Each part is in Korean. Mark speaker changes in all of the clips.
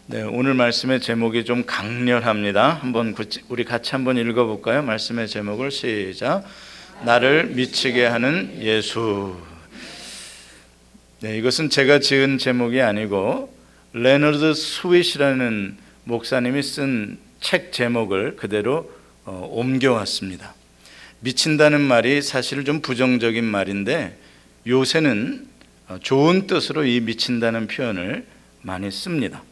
Speaker 1: 네, 오늘 말씀의 제목이 좀 강렬합니다. 우리 같이 한번 읽어볼까요? 말씀의 제목을 시작. 나를 미치게 하는 예수. 네, 이것은 제가 지은 제목이 아니고 레너드 스윗이라는 목사님이 쓴 책 제목을 그대로 옮겨왔습니다. 미친다는 말이 사실 좀 부정적인 말인데 요새는 좋은 뜻으로 이 미친다는 표현을 많이 씁니다.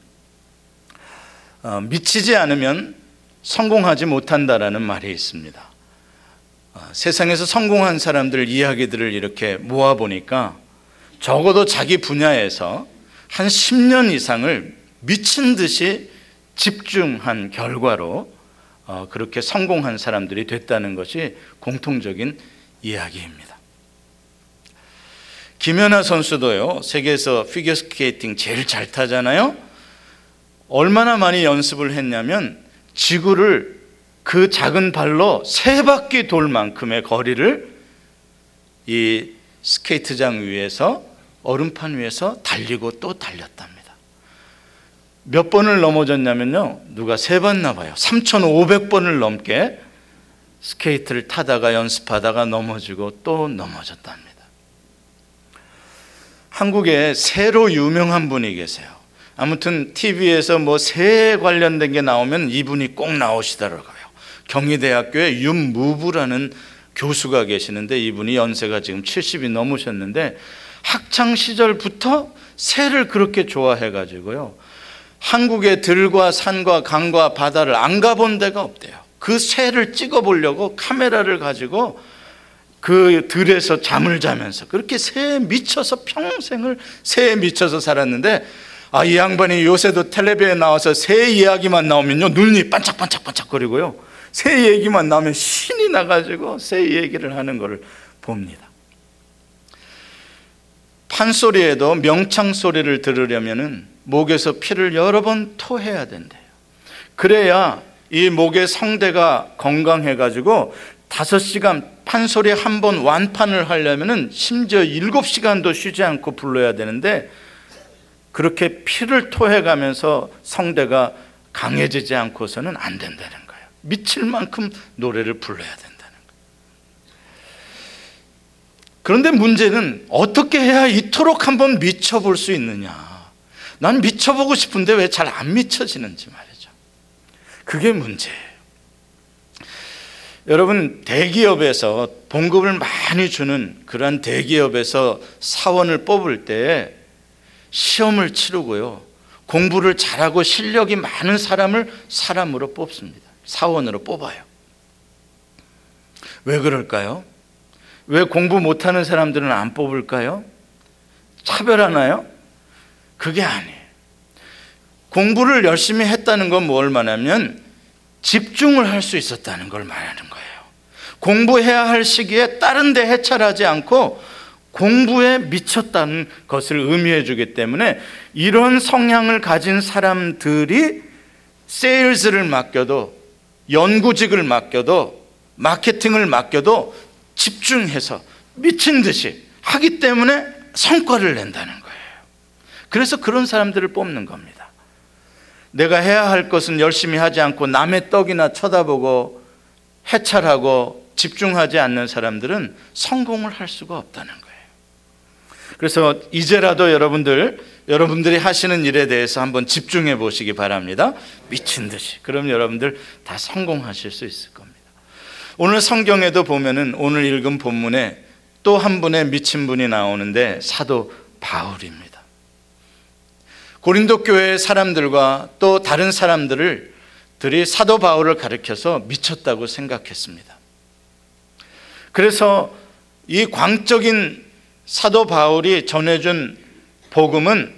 Speaker 1: 미치지 않으면 성공하지 못한다라는 말이 있습니다. 세상에서 성공한 사람들 이야기들을 이렇게 모아보니까 적어도 자기 분야에서 한 10년 이상을 미친 듯이 집중한 결과로 그렇게 성공한 사람들이 됐다는 것이 공통적인 이야기입니다. 김연아 선수도요, 세계에서 피겨스케이팅 제일 잘 타잖아요. 얼마나 많이 연습을 했냐면 지구를 그 작은 발로 3바퀴 돌 만큼의 거리를 이 스케이트장 위에서, 얼음판 위에서 달리고 또 달렸답니다. 몇 번을 넘어졌냐면요, 누가 세봤나 봐요. 3,500번을 넘게 스케이트를 타다가 연습하다가 넘어지고 또 넘어졌답니다. 한국에 새로 유명한 분이 계세요. 아무튼 TV에서 새 관련된 게 나오면 이분이 꼭 나오시더라고요. 경희대학교에 윤무부라는 교수가 계시는데 이분이 연세가 지금 70이 넘으셨는데 학창 시절부터 새를 그렇게 좋아해가지고요, 한국의 들과 산과 강과 바다를 안 가본 데가 없대요. 그 새를 찍어보려고 카메라를 가지고 그 들에서 잠을 자면서 그렇게 새에 미쳐서 평생을 새에 미쳐서 살았는데, 이 양반이 요새도 텔레비에 나와서 새 이야기만 나오면요 눈이 반짝반짝반짝거리고요, 새 얘기만 나오면 신이 나가지고 새 얘기를 하는 것을 봅니다. 판소리에도 명창 소리를 들으려면 목에서 피를 여러 번 토해야 된대요. 그래야 이 목의 성대가 건강해가지고 5시간 판소리 한 번 완판을 하려면 심지어 7시간도 쉬지 않고 불러야 되는데, 그렇게 피를 토해가면서 성대가 강해지지 않고서는 안 된다는 거예요. 미칠 만큼 노래를 불러야 된다는 거예요. 그런데 문제는 어떻게 해야 이토록 한번 미쳐볼 수 있느냐. 난 미쳐보고 싶은데 왜 잘 안 미쳐지는지 말이죠. 그게 문제예요. 여러분, 대기업에서 봉급을 많이 주는 그러한 대기업에서 사원을 뽑을 때 시험을 치르고요, 공부를 잘하고 실력이 많은 사람을 사람으로 뽑습니다. 사원으로 뽑아요. 왜 그럴까요? 왜 공부 못하는 사람들은 안 뽑을까요? 차별하나요? 그게 아니에요. 공부를 열심히 했다는 건 뭘 말하냐면 집중을 할 수 있었다는 걸 말하는 거예요. 공부해야 할 시기에 다른 데 해찰하지 않고 공부에 미쳤다는 것을 의미해 주기 때문에 이런 성향을 가진 사람들이 세일즈를 맡겨도, 연구직을 맡겨도, 마케팅을 맡겨도 집중해서 미친 듯이 하기 때문에 성과를 낸다는 거예요. 그래서 그런 사람들을 뽑는 겁니다. 내가 해야 할 것은 열심히 하지 않고 남의 떡이나 쳐다보고 해찰하고 집중하지 않는 사람들은 성공을 할 수가 없다는 거예요. 그래서 이제라도 여러분들이 하시는 일에 대해서 한번 집중해 보시기 바랍니다. 미친 듯이. 그럼 여러분들 다 성공하실 수 있을 겁니다. 오늘 성경에도 보면은 오늘 읽은 본문에 또 한 분의 미친 분이 나오는데 사도 바울입니다. 고린도 교회의 사람들과 또 다른 사람들이 사도 바울을 가리켜서 미쳤다고 생각했습니다. 그래서 이 광적인 사도 바울이 전해준 복음은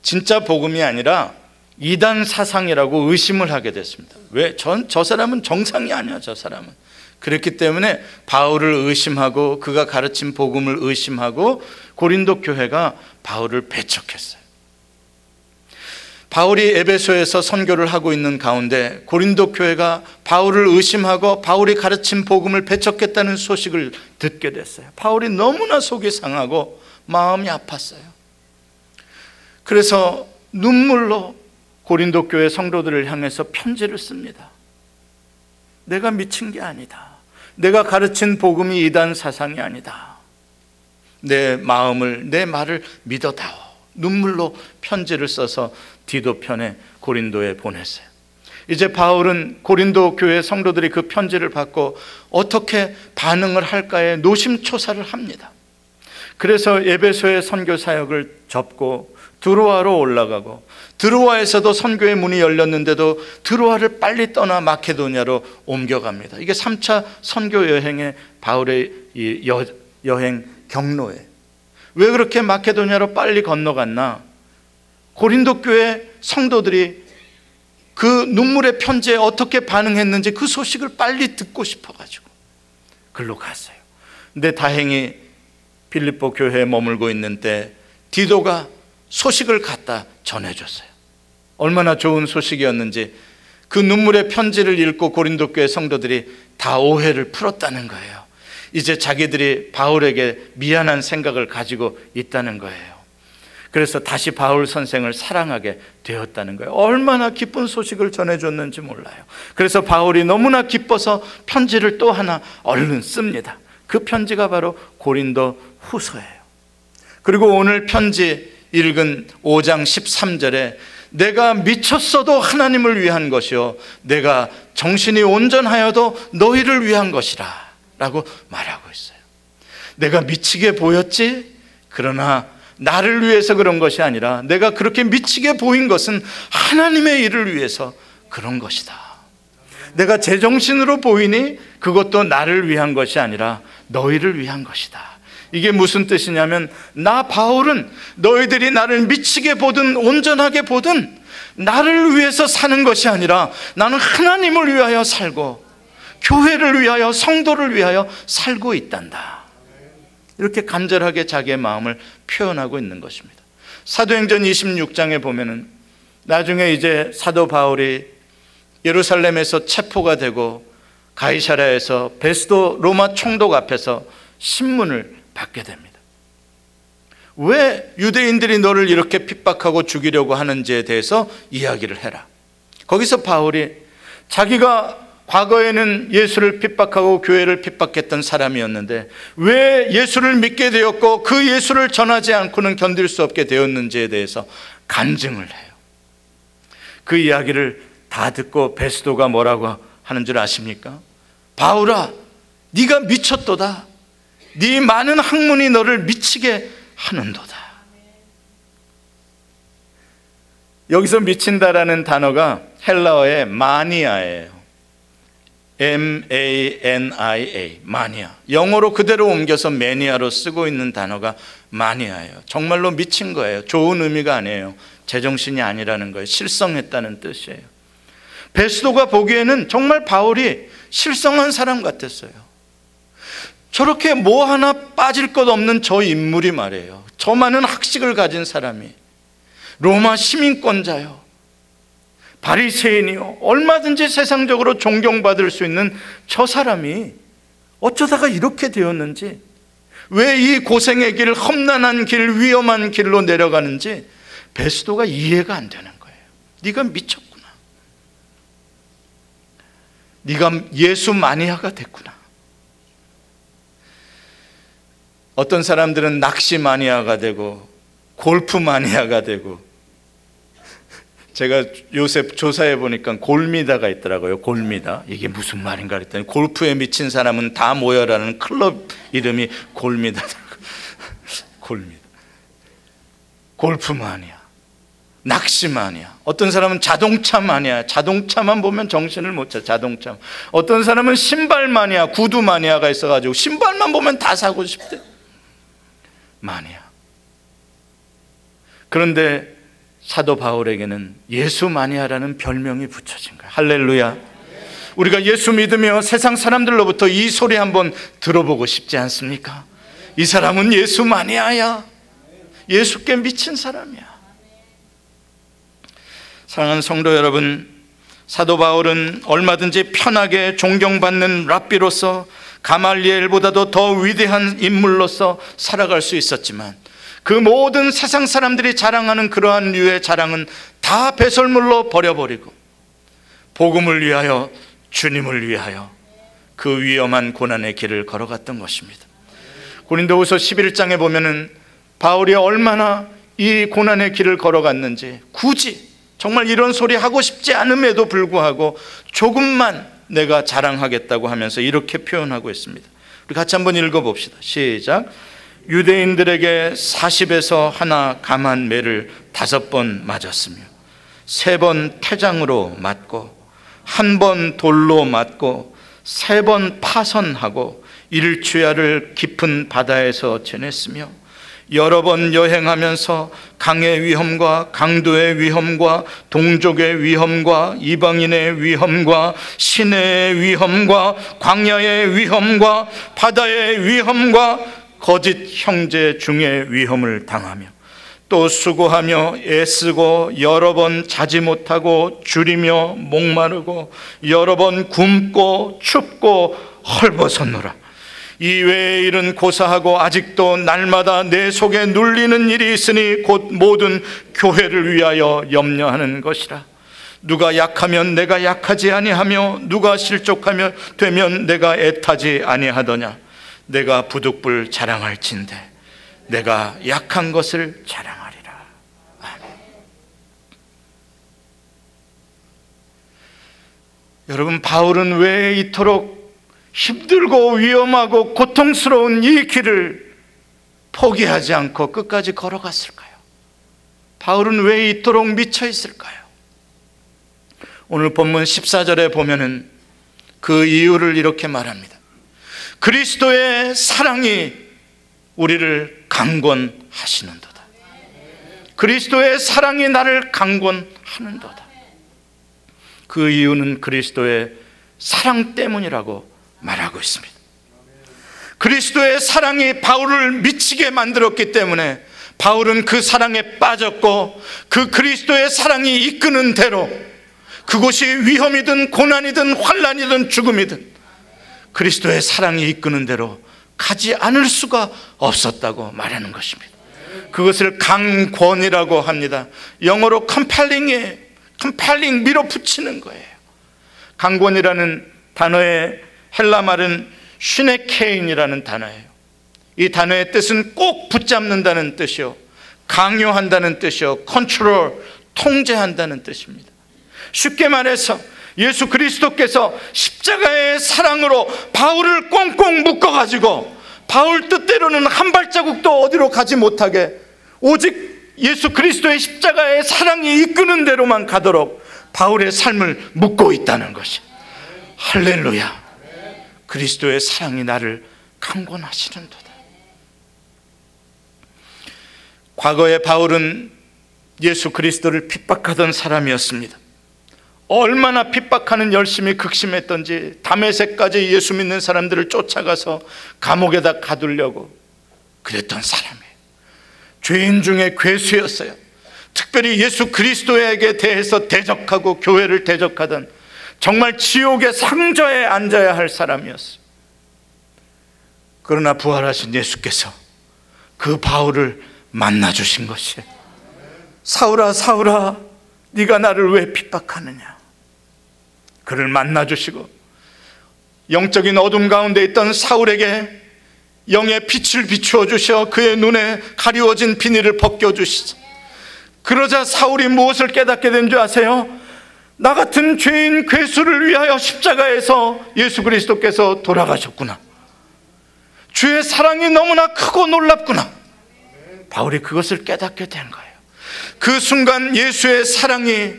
Speaker 1: 진짜 복음이 아니라 이단 사상이라고 의심을 하게 됐습니다. 왜? 저 사람은 정상이 아니야, 저 사람은. 그랬기 때문에 바울을 의심하고 그가 가르친 복음을 의심하고 고린도 교회가 바울을 배척했어요. 바울이 에베소에서 선교를 하고 있는 가운데 고린도 교회가 바울을 의심하고 바울이 가르친 복음을 배척했다는 소식을 듣게 됐어요. 바울이 너무나 속이 상하고 마음이 아팠어요. 그래서 눈물로 고린도 교회 성도들을 향해서 편지를 씁니다. 내가 미친 게 아니다. 내가 가르친 복음이 이단 사상이 아니다. 내 마음을, 내 말을 믿어다오. 눈물로 편지를 써서 디도편에 고린도에 보냈어요. 이제 바울은 고린도 교회 성도들이 그 편지를 받고 어떻게 반응을 할까에 노심초사를 합니다. 그래서 에베소의 선교 사역을 접고 드로아로 올라가고, 드로아에서도 선교의 문이 열렸는데도 드로아를 빨리 떠나 마케도냐로 옮겨갑니다. 이게 3차 선교 여행의 바울의 이 여행 경로예요. 왜 그렇게 마케도냐로 빨리 건너갔나? 고린도 교회 성도들이 그 눈물의 편지에 어떻게 반응했는지 그 소식을 빨리 듣고 싶어가지고 글로 갔어요. 근데 다행히 빌립보 교회에 머물고 있는 때 디도가 소식을 갖다 전해줬어요. 얼마나 좋은 소식이었는지 그 눈물의 편지를 읽고 고린도 교회 성도들이 다 오해를 풀었다는 거예요. 이제 자기들이 바울에게 미안한 생각을 가지고 있다는 거예요. 그래서 다시 바울 선생을 사랑하게 되었다는 거예요. 얼마나 기쁜 소식을 전해줬는지 몰라요. 그래서 바울이 너무나 기뻐서 편지를 또 하나 얼른 씁니다. 그 편지가 바로 고린도 후서예요. 그리고 오늘 편지 읽은 5장 13절에 내가 미쳤어도 하나님을 위한 것이요 내가 정신이 온전하여도 너희를 위한 것이라 라고 말하고 있어요. 내가 미치게 보였지? 그러나 나를 위해서 그런 것이 아니라 내가 그렇게 미치게 보인 것은 하나님의 일을 위해서 그런 것이다. 내가 제정신으로 보이니 그것도 나를 위한 것이 아니라 너희를 위한 것이다. 이게 무슨 뜻이냐면 나 바울은 너희들이 나를 미치게 보든 온전하게 보든 나를 위해서 사는 것이 아니라 나는 하나님을 위하여 살고 교회를 위하여 성도를 위하여 살고 있단다. 이렇게 간절하게 자기의 마음을 표현하고 있는 것입니다. 사도행전 26장에 보면은 나중에 이제 사도 바울이 예루살렘에서 체포가 되고 가이사랴에서 베스도 로마 총독 앞에서 신문을 받게 됩니다. 왜 유대인들이 너를 이렇게 핍박하고 죽이려고 하는지에 대해서 이야기를 해라. 거기서 바울이 자기가 과거에는 예수를 핍박하고 교회를 핍박했던 사람이었는데 왜 예수를 믿게 되었고 그 예수를 전하지 않고는 견딜 수 없게 되었는지에 대해서 간증을 해요. 그 이야기를 다 듣고 베스도가 뭐라고 하는 줄 아십니까? 바울아, 네가 미쳤도다. 네 많은 학문이 너를 미치게 하는도다. 여기서 미친다라는 단어가 헬라어의 마니아예요. M-A-N-I-A, 마니아. 영어로 그대로 옮겨서 매니아로 쓰고 있는 단어가 마니아예요. 정말로 미친 거예요. 좋은 의미가 아니에요. 제정신이 아니라는 거예요. 실성했다는 뜻이에요. 베스도가 보기에는 정말 바울이 실성한 사람 같았어요. 저렇게 뭐 하나 빠질 것 없는 저 인물이 말이에요. 저 많은 학식을 가진 사람이 로마 시민권자요, 바리새인이요, 얼마든지 세상적으로 존경받을 수 있는 저 사람이 어쩌다가 이렇게 되었는지, 왜 이 고생의 길, 험난한 길, 위험한 길로 내려가는지 베스도가 이해가 안 되는 거예요. 네가 미쳤구나. 네가 예수 마니아가 됐구나. 어떤 사람들은 낚시 마니아가 되고 골프 마니아가 되고, 제가 요새 조사해 보니까 골미다가 있더라고요. 골미다. 이게 무슨 말인가 그랬더니 골프에 미친 사람은 다 모여라는 클럽 이름이 골미다더라고요. 골미다. 골프 마니아, 낚시 마니아. 어떤 사람은 자동차 마니아. 자동차만 보면 정신을 못 차. 자동차. 어떤 사람은 신발 마니아, 구두 마니아가 있어가지고 신발만 보면 다 사고 싶대. 마니아. 그런데 사도 바울에게는 예수 마니아라는 별명이 붙여진 거예요. 할렐루야. 우리가 예수 믿으며 세상 사람들로부터 이 소리 한번 들어보고 싶지 않습니까? 이 사람은 예수 마니아야. 예수께 미친 사람이야. 사랑하는 성도 여러분, 사도 바울은 얼마든지 편하게 존경받는 랍비로서 가말리엘보다도 더 위대한 인물로서 살아갈 수 있었지만 그 모든 세상 사람들이 자랑하는 그러한 류의 자랑은 다 배설물로 버려버리고 복음을 위하여, 주님을 위하여 그 위험한 고난의 길을 걸어갔던 것입니다. 고린도후서 11장에 보면은 바울이 얼마나 이 고난의 길을 걸어갔는지, 굳이 정말 이런 소리 하고 싶지 않음에도 불구하고 조금만 내가 자랑하겠다고 하면서 이렇게 표현하고 있습니다. 우리 같이 한번 읽어봅시다. 시작. 유대인들에게 40에서 하나 감한 매를 5번 맞았으며 3번 태장으로 맞고 1번 돌로 맞고 3번 파선하고 일주야를 깊은 바다에서 지냈으며 여러 번 여행하면서 강의 위험과 강도의 위험과 동족의 위험과 이방인의 위험과 시내의 위험과 광야의 위험과 바다의 위험과 거짓 형제 중의 위험을 당하며 또 수고하며 애쓰고 여러 번 자지 못하고 줄이며 목마르고 여러 번 굶고 춥고 헐벗었노라. 이외의 일은 고사하고 아직도 날마다 내 속에 눌리는 일이 있으니 곧 모든 교회를 위하여 염려하는 것이라. 누가 약하면 내가 약하지 아니하며 누가 실족하며 되면 내가 애타지 아니하더냐. 내가 부득불 자랑할진대 내가 약한 것을 자랑하리라. 아멘. 여러분, 바울은 왜 이토록 힘들고 위험하고 고통스러운 이 길을 포기하지 않고 끝까지 걸어갔을까요? 바울은 왜 이토록 미쳐 있을까요? 오늘 본문 14절에 보면은 그 이유를 이렇게 말합니다. 그리스도의 사랑이 우리를 강권하시는도다. 그리스도의 사랑이 나를 강권하는도다. 그 이유는 그리스도의 사랑 때문이라고 말하고 있습니다. 그리스도의 사랑이 바울을 미치게 만들었기 때문에 바울은 그 사랑에 빠졌고 그 그리스도의 사랑이 이끄는 대로, 그곳이 위험이든 고난이든 환난이든 죽음이든 그리스도의 사랑이 이끄는 대로 가지 않을 수가 없었다고 말하는 것입니다. 그것을 강권이라고 합니다. 영어로 compelling이에요. compelling, 밀어붙이는 거예요. 강권이라는 단어의 헬라 말은 슈네케인이라는 단어예요. 이 단어의 뜻은 꼭 붙잡는다는 뜻이요, 강요한다는 뜻이요, 컨트롤, 통제한다는 뜻입니다. 쉽게 말해서 예수 그리스도께서 십자가의 사랑으로 바울을 꽁꽁 묶어가지고 바울 뜻대로는 한 발자국도 어디로 가지 못하게 오직 예수 그리스도의 십자가의 사랑이 이끄는 대로만 가도록 바울의 삶을 묶고 있다는 것이, 할렐루야. 그리스도의 사랑이 나를 강권하시는도다. 과거에 바울은 예수 그리스도를 핍박하던 사람이었습니다. 얼마나 핍박하는 열심히 극심했던지 다메섹까지 예수 믿는 사람들을 쫓아가서 감옥에다 가두려고 그랬던 사람이에요. 죄인 중에 괴수였어요. 특별히 예수 그리스도에게 대해서 대적하고 교회를 대적하던 정말 지옥의 상저에 앉아야 할 사람이었어요. 그러나 부활하신 예수께서 그 바울을 만나주신 것이에요. 사울아 사울아, 네가 나를 왜 핍박하느냐. 그를 만나주시고 영적인 어둠 가운데 있던 사울에게 영의 빛을 비추어 주셔 그의 눈에 가리워진 비닐을 벗겨주시죠. 그러자 사울이 무엇을 깨닫게 된 줄 아세요? 나 같은 죄인 괴수를 위하여 십자가에서 예수 그리스도께서 돌아가셨구나. 주의 사랑이 너무나 크고 놀랍구나. 바울이 그것을 깨닫게 된 거예요. 그 순간 예수의 사랑이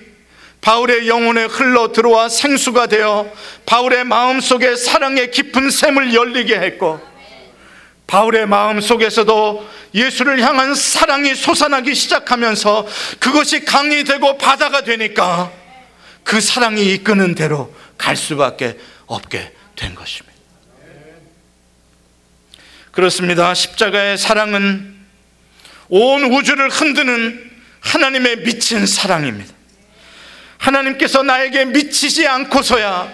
Speaker 1: 바울의 영혼에 흘러 들어와 생수가 되어 바울의 마음속에 사랑의 깊은 샘을 열리게 했고, 바울의 마음속에서도 예수를 향한 사랑이 솟아나기 시작하면서 그것이 강이 되고 바다가 되니까 그 사랑이 이끄는 대로 갈 수밖에 없게 된 것입니다. 그렇습니다. 십자가의 사랑은 온 우주를 흔드는 하나님의 미친 사랑입니다. 하나님께서 나에게 미치지 않고서야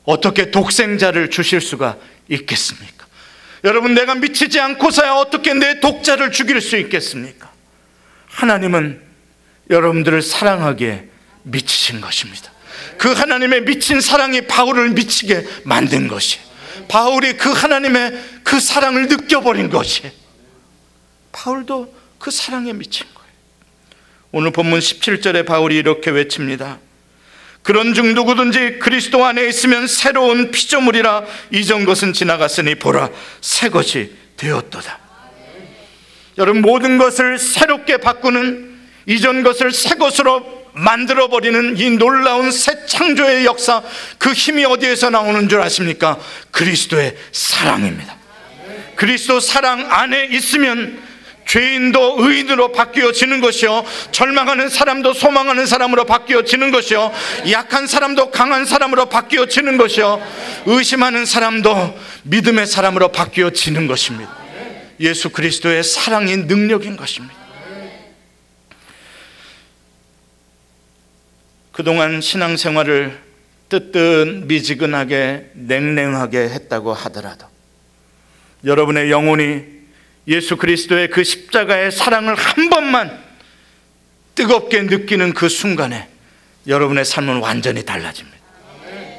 Speaker 1: 어떻게 독생자를 주실 수가 있겠습니까? 여러분, 내가 미치지 않고서야 어떻게 내 독자를 죽일 수 있겠습니까? 하나님은 여러분들을 사랑하기에 미치신 것입니다. 그 하나님의 미친 사랑이 바울을 미치게 만든 것이, 바울이 그 하나님의 그 사랑을 느껴버린 것이, 바울도 그 사랑에 미친 거예요. 오늘 본문 17절에 바울이 이렇게 외칩니다. 그런즉 누구든지 그리스도 안에 있으면 새로운 피조물이라, 이전 것은 지나갔으니 보라 새 것이 되었도다. 여러분, 모든 것을 새롭게 바꾸는, 이전 것을 새 것으로 만들어버리는 이 놀라운 새 창조의 역사, 그 힘이 어디에서 나오는 줄 아십니까? 그리스도의 사랑입니다. 그리스도 사랑 안에 있으면 죄인도 의인으로 바뀌어지는 것이요, 절망하는 사람도 소망하는 사람으로 바뀌어지는 것이요, 약한 사람도 강한 사람으로 바뀌어지는 것이요, 의심하는 사람도 믿음의 사람으로 바뀌어지는 것입니다. 예수 그리스도의 사랑이 능력인 것입니다. 그동안 신앙생활을 뜨뜻미지근하게 냉랭하게 했다고 하더라도 여러분의 영혼이 예수 그리스도의 그 십자가의 사랑을 한 번만 뜨겁게 느끼는 그 순간에 여러분의 삶은 완전히 달라집니다.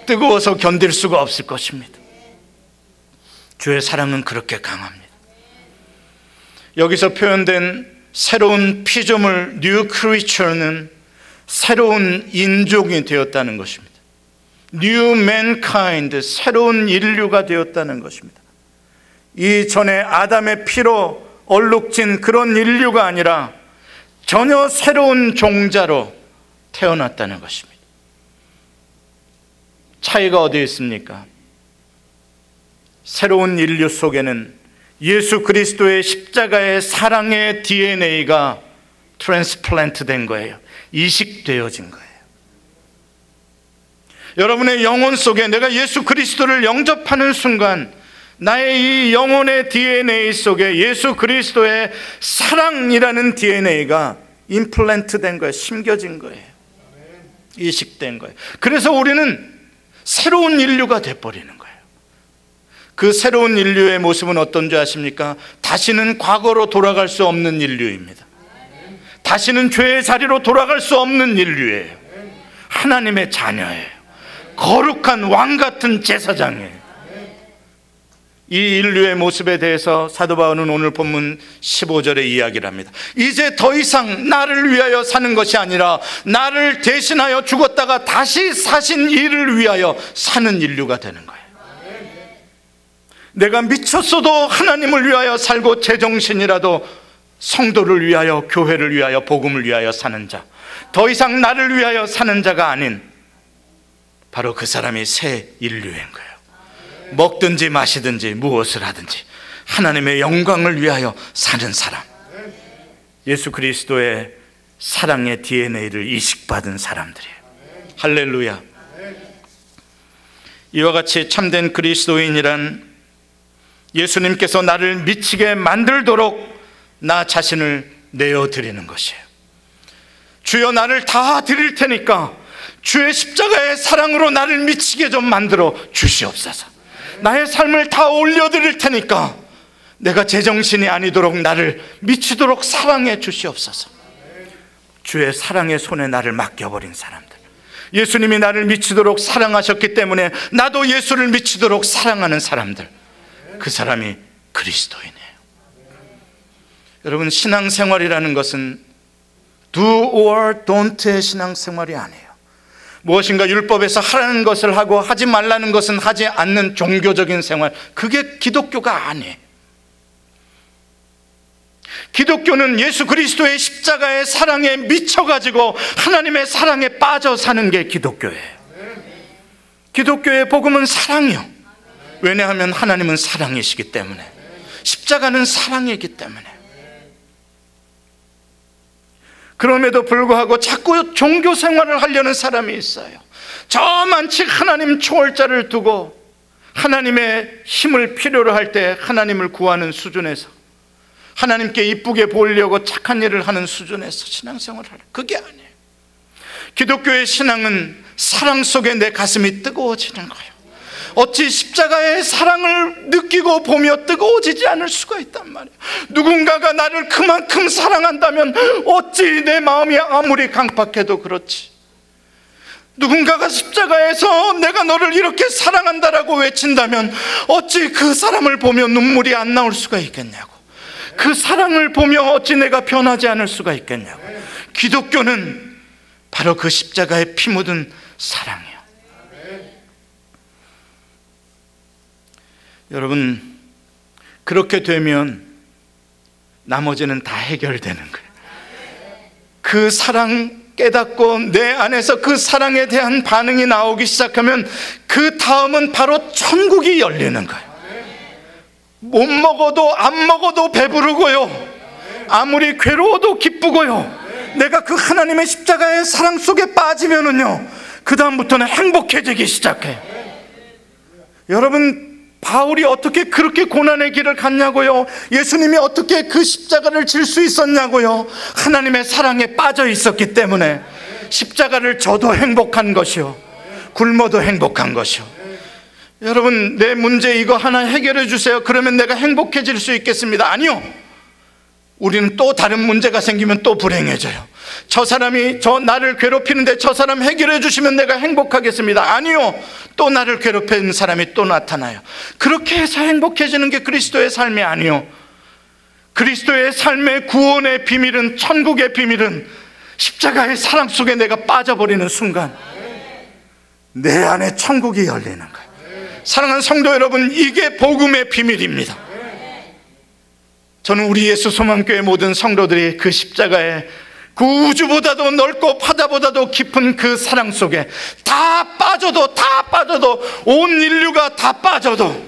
Speaker 1: 뜨거워서 견딜 수가 없을 것입니다. 주의 사랑은 그렇게 강합니다. 여기서 표현된 새로운 피조물 New Creature는 새로운 인종이 되었다는 것입니다. New Mankind, 새로운 인류가 되었다는 것입니다. 이전에 아담의 피로 얼룩진 그런 인류가 아니라 전혀 새로운 종자로 태어났다는 것입니다. 차이가 어디에 있습니까? 새로운 인류 속에는 예수 그리스도의 십자가의 사랑의 DNA가 트랜스플란트 된 거예요. 이식되어진 거예요. 여러분의 영혼 속에 내가 예수 그리스도를 영접하는 순간 나의 이 영혼의 DNA 속에 예수 그리스도의 사랑이라는 DNA가 임플란트 된 거예요. 심겨진 거예요. 이식된 거예요. 그래서 우리는 새로운 인류가 돼버리는 거예요. 그 새로운 인류의 모습은 어떤지 아십니까? 다시는 과거로 돌아갈 수 없는 인류입니다. 다시는 죄의 자리로 돌아갈 수 없는 인류예요. 하나님의 자녀예요. 거룩한 왕 같은 제사장이에요. 이 인류의 모습에 대해서 사도 바울은 오늘 본문 15절에 이야기를 합니다. 이제 더 이상 나를 위하여 사는 것이 아니라 나를 대신하여 죽었다가 다시 사신 이를 위하여 사는 인류가 되는 거예요. 내가 미쳤어도 하나님을 위하여 살고 제정신이라도 성도를 위하여, 교회를 위하여, 복음을 위하여 사는 자, 더 이상 나를 위하여 사는 자가 아닌 바로 그 사람이 새 인류인 거예요. 먹든지 마시든지 무엇을 하든지 하나님의 영광을 위하여 사는 사람, 예수 그리스도의 사랑의 DNA를 이식받은 사람들이에요. 할렐루야. 이와 같이 참된 그리스도인이란 예수님께서 나를 미치게 만들도록 나 자신을 내어드리는 것이에요. 주여 나를 다 드릴 테니까 주의 십자가의 사랑으로 나를 미치게 좀 만들어 주시옵소서. 나의 삶을 다 올려드릴 테니까 내가 제정신이 아니도록 나를 미치도록 사랑해 주시옵소서. 주의 사랑의 손에 나를 맡겨버린 사람들, 예수님이 나를 미치도록 사랑하셨기 때문에 나도 예수를 미치도록 사랑하는 사람들, 그 사람이 그리스도이네요. 여러분, 신앙생활이라는 것은 do or don't의 신앙생활이 아니에요. 무엇인가 율법에서 하라는 것을 하고 하지 말라는 것은 하지 않는 종교적인 생활, 그게 기독교가 아니에요. 기독교는 예수 그리스도의 십자가의 사랑에 미쳐가지고 하나님의 사랑에 빠져 사는 게 기독교예요. 기독교의 복음은 사랑이요. 왜냐하면 하나님은 사랑이시기 때문에, 십자가는 사랑이기 때문에. 그럼에도 불구하고 자꾸 종교 생활을 하려는 사람이 있어요. 저만치 하나님 초월자를 두고 하나님의 힘을 필요로 할 때 하나님을 구하는 수준에서, 하나님께 이쁘게 보이려고 착한 일을 하는 수준에서 신앙생활을 하려. 그게 아니에요. 기독교의 신앙은 사랑 속에 내 가슴이 뜨거워지는 거예요. 어찌 십자가의 사랑을 느끼고 보며 뜨거워지지 않을 수가 있단 말이에요. 누군가가 나를 그만큼 사랑한다면 어찌 내 마음이 아무리 강팍해도 그렇지. 누군가가 십자가에서 내가 너를 이렇게 사랑한다라고 외친다면 어찌 그 사람을 보며 눈물이 안 나올 수가 있겠냐고. 그 사랑을 보며 어찌 내가 변하지 않을 수가 있겠냐고. 기독교는 바로 그 십자가에 피 묻은 사랑이에요. 여러분, 그렇게 되면 나머지는 다 해결되는 거예요. 그 사랑 깨닫고 내 안에서 그 사랑에 대한 반응이 나오기 시작하면 그 다음은 바로 천국이 열리는 거예요. 못 먹어도 안 먹어도 배부르고요, 아무리 괴로워도 기쁘고요, 내가 그 하나님의 십자가의 사랑 속에 빠지면은요, 그 다음부터는 행복해지기 시작해요. 여러분, 바울이 어떻게 그렇게 고난의 길을 갔냐고요? 예수님이 어떻게 그 십자가를 질 수 있었냐고요? 하나님의 사랑에 빠져 있었기 때문에 십자가를 져도 행복한 것이요, 굶어도 행복한 것이요. 여러분, 내 문제 이거 하나 해결해 주세요. 그러면 내가 행복해질 수 있겠습니다. 아니요. 우리는 또 다른 문제가 생기면 또 불행해져요. 저 사람이 나를 괴롭히는데 저 사람 해결해 주시면 내가 행복하겠습니다. 아니요. 또 나를 괴롭히는 사람이 또 나타나요. 그렇게 해서 행복해지는 게 그리스도의 삶이 아니요. 그리스도의 삶의 구원의 비밀은, 천국의 비밀은 십자가의 사랑 속에 내가 빠져버리는 순간 내 안에 천국이 열리는 거예요. 사랑하는 성도 여러분, 이게 복음의 비밀입니다. 저는 우리 예수 소망교회 모든 성도들이 그 십자가에, 그 우주보다도 넓고 바다보다도 깊은 그 사랑 속에 다 빠져도 온 인류가 다 빠져도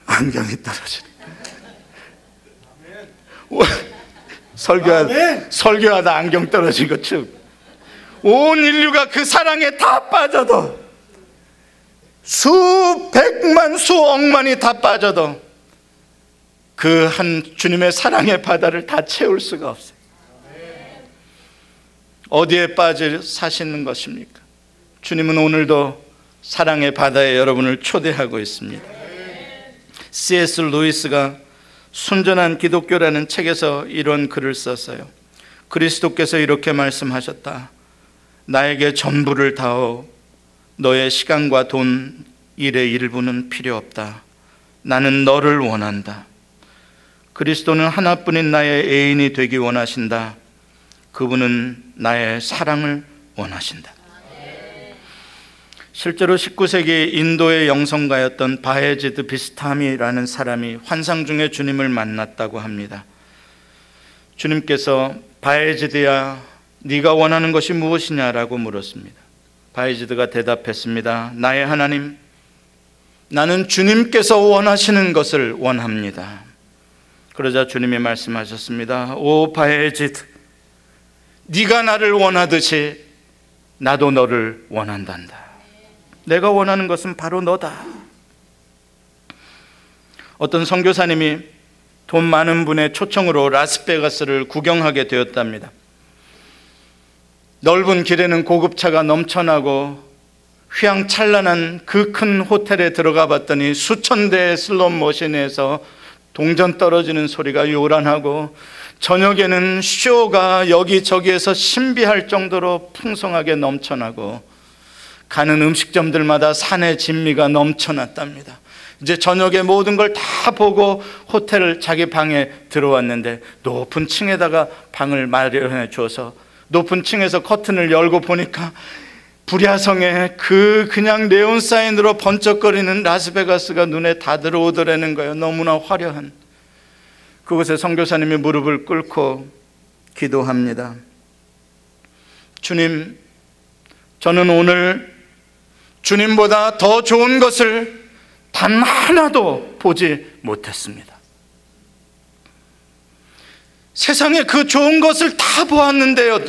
Speaker 1: 안경이 떨어지는 설교하다 안경 떨어진 것처럼 온 인류가 그 사랑에 다 빠져도, 수백만 수억만이 다 빠져도 그 한 주님의 사랑의 바다를 다 채울 수가 없어요. 어디에 빠져 사시는 것입니까? 주님은 오늘도 사랑의 바다에 여러분을 초대하고 있습니다. C.S. 루이스가 순전한 기독교라는 책에서 이런 글을 썼어요. 그리스도께서 이렇게 말씀하셨다. 나에게 전부를 다오. 너의 시간과 돈, 일의 일부는 필요 없다. 나는 너를 원한다. 그리스도는 하나뿐인 나의 애인이 되기 원하신다. 그분은 나의 사랑을 원하신다. 실제로 19세기 인도의 영성가였던 바에지드 비스타미라는 사람이 환상 중에 주님을 만났다고 합니다. 주님께서 바에지드야, 네가 원하는 것이 무엇이냐라고 물었습니다. 바에지드가 대답했습니다. 나의 하나님, 나는 주님께서 원하시는 것을 원합니다. 그러자 주님이 말씀하셨습니다. 오 바에지드, 네가 나를 원하듯이 나도 너를 원한단다. 내가 원하는 것은 바로 너다. 어떤 선교사님이 돈 많은 분의 초청으로 라스베가스를 구경하게 되었답니다. 넓은 길에는 고급차가 넘쳐나고 휘황찬란한 그 큰 호텔에 들어가 봤더니 수천 대의 슬롯 머신에서 동전 떨어지는 소리가 요란하고, 저녁에는 쇼가 여기저기에서 신비할 정도로 풍성하게 넘쳐나고, 가는 음식점들마다 산의 진미가 넘쳐났답니다. 이제 저녁에 모든 걸 다 보고 호텔 자기 방에 들어왔는데 높은 층에다가 방을 마련해 줘서 높은 층에서 커튼을 열고 보니까 불야성에 그냥 네온사인으로 번쩍거리는 라스베가스가 눈에 다 들어오더라는 거예요. 너무나 화려한. 그곳에 선교사님이 무릎을 꿇고 기도합니다. 주님, 저는 오늘 주님보다 더 좋은 것을 단 하나도 보지 못했습니다. 세상에 그 좋은 것을 다 보았는데요,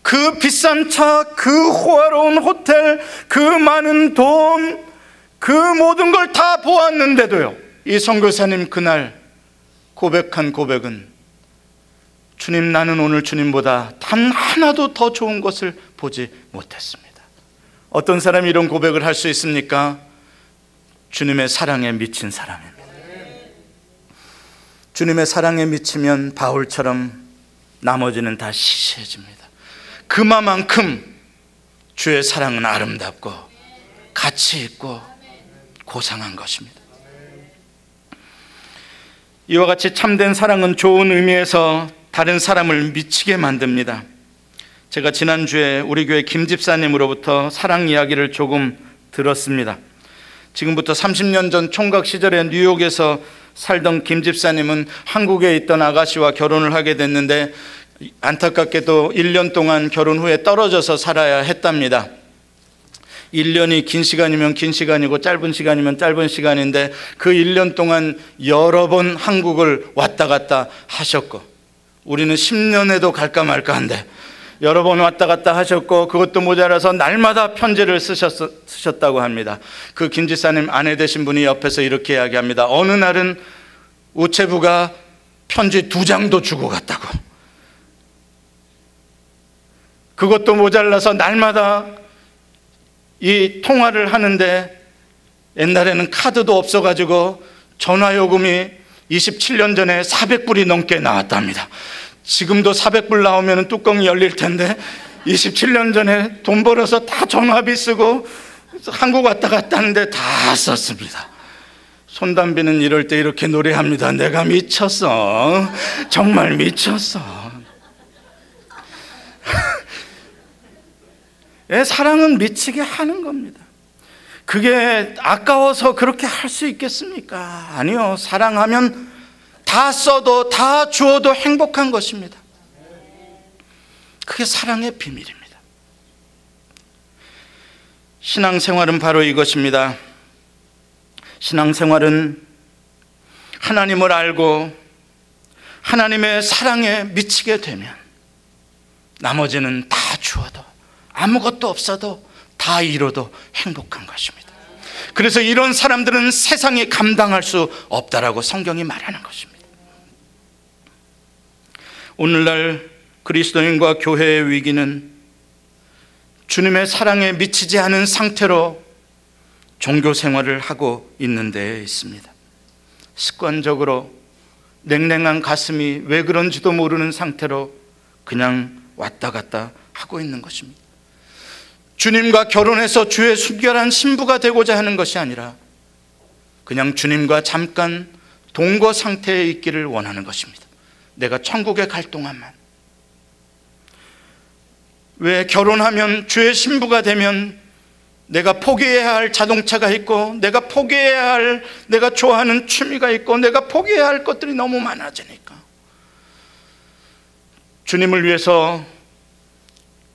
Speaker 1: 그 비싼 차, 그 호화로운 호텔, 그 많은 돈, 그 모든 걸 다 보았는데도요, 이 선교사님 그날 고백한 고백은, 주님, 나는 오늘 주님보다 단 하나도 더 좋은 것을 보지 못했습니다. 어떤 사람이 이런 고백을 할 수 있습니까? 주님의 사랑에 미친 사람입니다. 주님의 사랑에 미치면 바울처럼 나머지는 다 시시해집니다. 그만큼 주의 사랑은 아름답고 가치 있고 고상한 것입니다. 이와 같이 참된 사랑은 좋은 의미에서 다른 사람을 미치게 만듭니다. 제가 지난주에 우리 교회 김 집사님으로부터 사랑 이야기를 조금 들었습니다. 지금부터 30년 전 총각 시절에 뉴욕에서 살던 김 집사님은 한국에 있던 아가씨와 결혼을 하게 됐는데 안타깝게도 1년 동안 결혼 후에 떨어져서 살아야 했답니다. 1년이 긴 시간이면 긴 시간이고 짧은 시간이면 짧은 시간인데 그 1년 동안 여러 번 한국을 왔다 갔다 하셨고, 우리는 10년에도 갈까 말까 한데 여러 번 왔다 갔다 하셨고, 그것도 모자라서 날마다 편지를 쓰셨다고 합니다. 그 김 집사님 아내 되신 분이 옆에서 이렇게 이야기합니다. 어느 날은 우체부가 편지 2장도 주고 갔다고. 그것도 모자라서 날마다 이 통화를 하는데, 옛날에는 카드도 없어가지고 전화요금이 27년 전에 400불이 넘게 나왔답니다. 지금도 400불 나오면 뚜껑이 열릴 텐데 27년 전에 돈 벌어서 다 전화비 쓰고 한국 왔다 갔다 하는데 다 썼습니다. 손담비는 이럴 때 이렇게 노래합니다. 내가 미쳤어. 정말 미쳤어. 사랑은 미치게 하는 겁니다. 그게 아까워서 그렇게 할 수 있겠습니까? 아니요. 사랑하면 다 써도 다 주어도 행복한 것입니다. 그게 사랑의 비밀입니다. 신앙생활은 바로 이것입니다. 신앙생활은 하나님을 알고 하나님의 사랑에 미치게 되면 나머지는 다 주어도 아무것도 없어도 다 이뤄도 행복한 것입니다. 그래서 이런 사람들은 세상이 감당할 수 없다라고 성경이 말하는 것입니다. 오늘날 그리스도인과 교회의 위기는 주님의 사랑에 미치지 않은 상태로 종교 생활을 하고 있는 데에 있습니다. 습관적으로 냉랭한 가슴이 왜 그런지도 모르는 상태로 그냥 왔다 갔다 하고 있는 것입니다. 주님과 결혼해서 주의 순결한 신부가 되고자 하는 것이 아니라 그냥 주님과 잠깐 동거 상태에 있기를 원하는 것입니다. 내가 천국에 갈 동안만. 왜 결혼하면 주의 신부가 되면 내가 포기해야 할 자동차가 있고, 내가 포기해야 할 내가 좋아하는 취미가 있고, 내가 포기해야 할 것들이 너무 많아지니까 주님을 위해서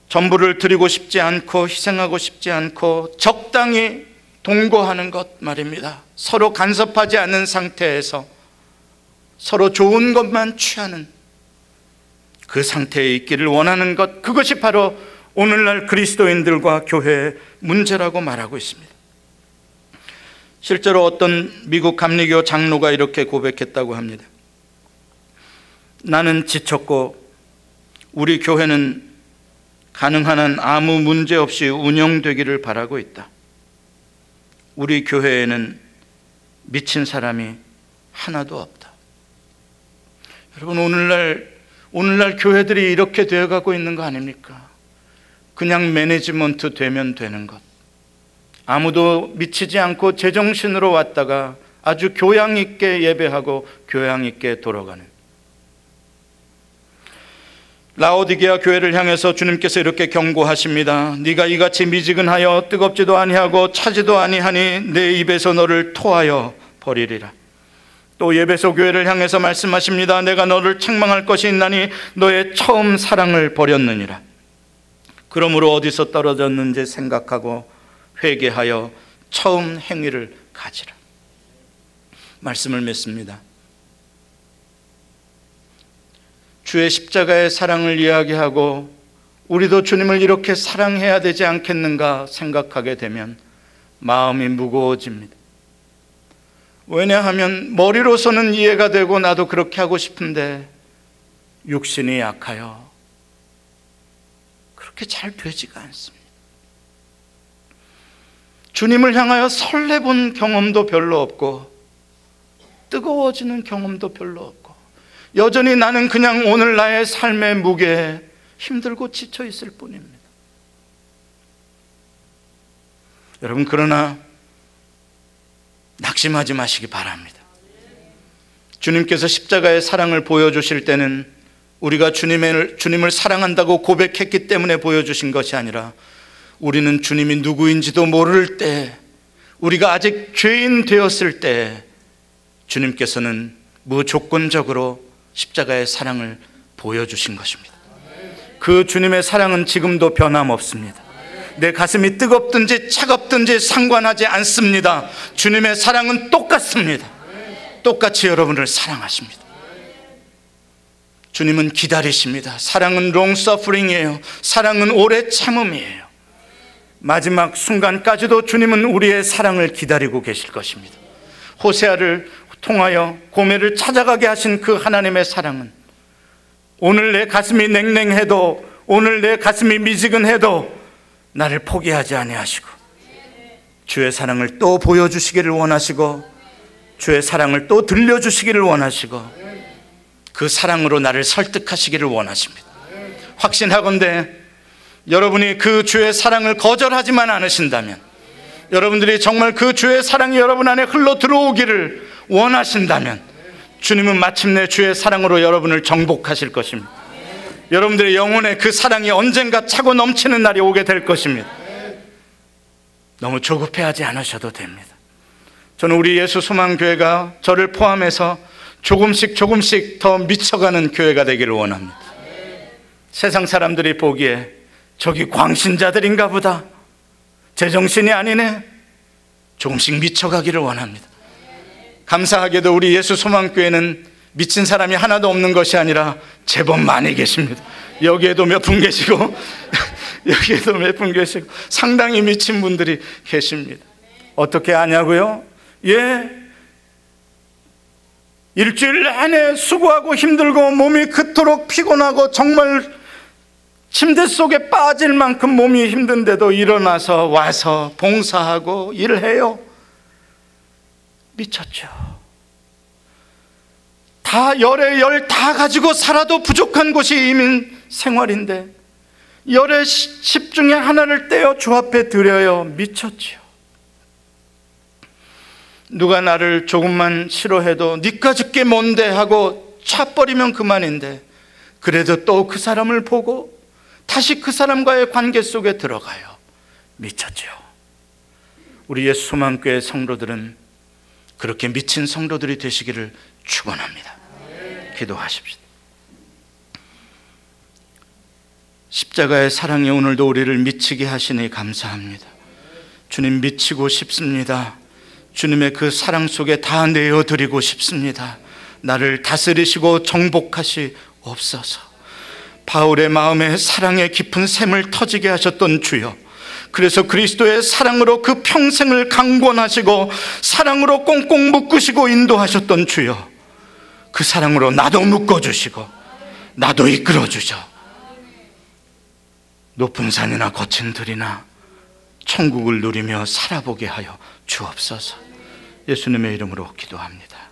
Speaker 1: 전부를 드리고 싶지 않고 희생하고 싶지 않고 적당히 동거하는 것 말입니다. 서로 간섭하지 않는 상태에서 서로 좋은 것만 취하는 그 상태에 있기를 원하는 것, 그것이 바로 오늘날 그리스도인들과 교회의 문제라고 말하고 있습니다. 실제로 어떤 미국 감리교 장로가 이렇게 고백했다고 합니다. 나는 지쳤고 우리 교회는 가능한 한 아무 문제 없이 운영되기를 바라고 있다. 우리 교회에는 미친 사람이 하나도 없다. 여러분, 오늘날 교회들이 이렇게 되어가고 있는 거 아닙니까? 그냥 매니지먼트 되면 되는 것, 아무도 미치지 않고 제정신으로 왔다가 아주 교양 있게 예배하고 교양 있게 돌아가는. 라오디게아 교회를 향해서 주님께서 이렇게 경고하십니다. 네가 이같이 미지근하여 뜨겁지도 아니하고 차지도 아니하니 내 입에서 너를 토하여 버리리라. 또 에베소 교회를 향해서 말씀하십니다. 내가 너를 책망할 것이 있나니 너의 처음 사랑을 버렸느니라. 그러므로 어디서 떨어졌는지 생각하고 회개하여 처음 행위를 가지라. 말씀을 맺습니다. 주의 십자가의 사랑을 이야기하고 우리도 주님을 이렇게 사랑해야 되지 않겠는가 생각하게 되면 마음이 무거워집니다. 왜냐하면 머리로서는 이해가 되고 나도 그렇게 하고 싶은데 육신이 약하여 그렇게 잘 되지가 않습니다. 주님을 향하여 설레본 경험도 별로 없고 뜨거워지는 경험도 별로 없고 여전히 나는 그냥 오늘 나의 삶의 무게에 힘들고 지쳐 있을 뿐입니다. 여러분, 그러나 낙심하지 마시기 바랍니다. 주님께서 십자가의 사랑을 보여주실 때는 우리가 주님을 사랑한다고 고백했기 때문에 보여주신 것이 아니라 우리는 주님이 누구인지도 모를 때, 우리가 아직 죄인 되었을 때 주님께서는 무조건적으로 십자가의 사랑을 보여주신 것입니다. 그 주님의 사랑은 지금도 변함없습니다. 내 가슴이 뜨겁든지 차갑든지 상관하지 않습니다. 주님의 사랑은 똑같습니다. 똑같이 여러분을 사랑하십니다. 주님은 기다리십니다. 사랑은 long suffering이에요. 사랑은 오래 참음이에요. 마지막 순간까지도 주님은 우리의 사랑을 기다리고 계실 것입니다. 호세아를 통하여 고멜을 찾아가게 하신 그 하나님의 사랑은 오늘 내 가슴이 냉랭해도, 오늘 내 가슴이 미지근해도 나를 포기하지 아니하시고 주의 사랑을 또 보여주시기를 원하시고 주의 사랑을 또 들려주시기를 원하시고 그 사랑으로 나를 설득하시기를 원하십니다. 확신하건대 여러분이 그 주의 사랑을 거절하지만 않으신다면, 여러분들이 정말 그 주의 사랑이 여러분 안에 흘러 들어오기를 원하신다면 주님은 마침내 주의 사랑으로 여러분을 정복하실 것입니다. 여러분들의 영혼에 그 사랑이 언젠가 차고 넘치는 날이 오게 될 것입니다. 너무 조급해하지 않으셔도 됩니다. 저는 우리 예수 소망교회가 저를 포함해서 조금씩 더 미쳐가는 교회가 되기를 원합니다. 세상 사람들이 보기에 저기 광신자들인가 보다, 제정신이 아니네, 조금씩 미쳐가기를 원합니다. 감사하게도 우리 예수 소망교회는 미친 사람이 하나도 없는 것이 아니라 제법 많이 계십니다. 여기에도 몇 분 계시고 여기에도 몇 분 계시고 상당히 미친 분들이 계십니다. 어떻게 아냐고요? 일주일 내내 수고하고 힘들고 몸이 그토록 피곤하고 정말 침대 속에 빠질 만큼 몸이 힘든데도 일어나서 와서 봉사하고 일해요. 미쳤죠. 다 열에 열 다 가지고 살아도 부족한 것이 이민 생활인데 열의 10 중에 하나를 떼어 주 앞에 드려요. 미쳤죠. 누가 나를 조금만 싫어해도 니까짓 게 뭔데 하고 차버리면 그만인데 그래도 또 그 사람을 보고 다시 그 사람과의 관계 속에 들어가요. 미쳤죠. 우리 예수 소망교회 성도들은 그렇게 미친 성도들이 되시기를 축원합니다. 기도하십시다. 십자가의 사랑이 오늘도 우리를 미치게 하시니 감사합니다. 주님, 미치고 싶습니다. 주님의 그 사랑 속에 다 내어드리고 싶습니다. 나를 다스리시고 정복하시옵소서. 바울의 마음에 사랑의 깊은 샘을 터지게 하셨던 주여, 그래서 그리스도의 사랑으로 그 평생을 강권하시고 사랑으로 꽁꽁 묶으시고 인도하셨던 주여, 그 사랑으로 나도 묶어주시고 나도 이끌어주셔 높은 산이나 거친 들이나 천국을 누리며 살아보게 하여 주옵소서. 예수님의 이름으로 기도합니다.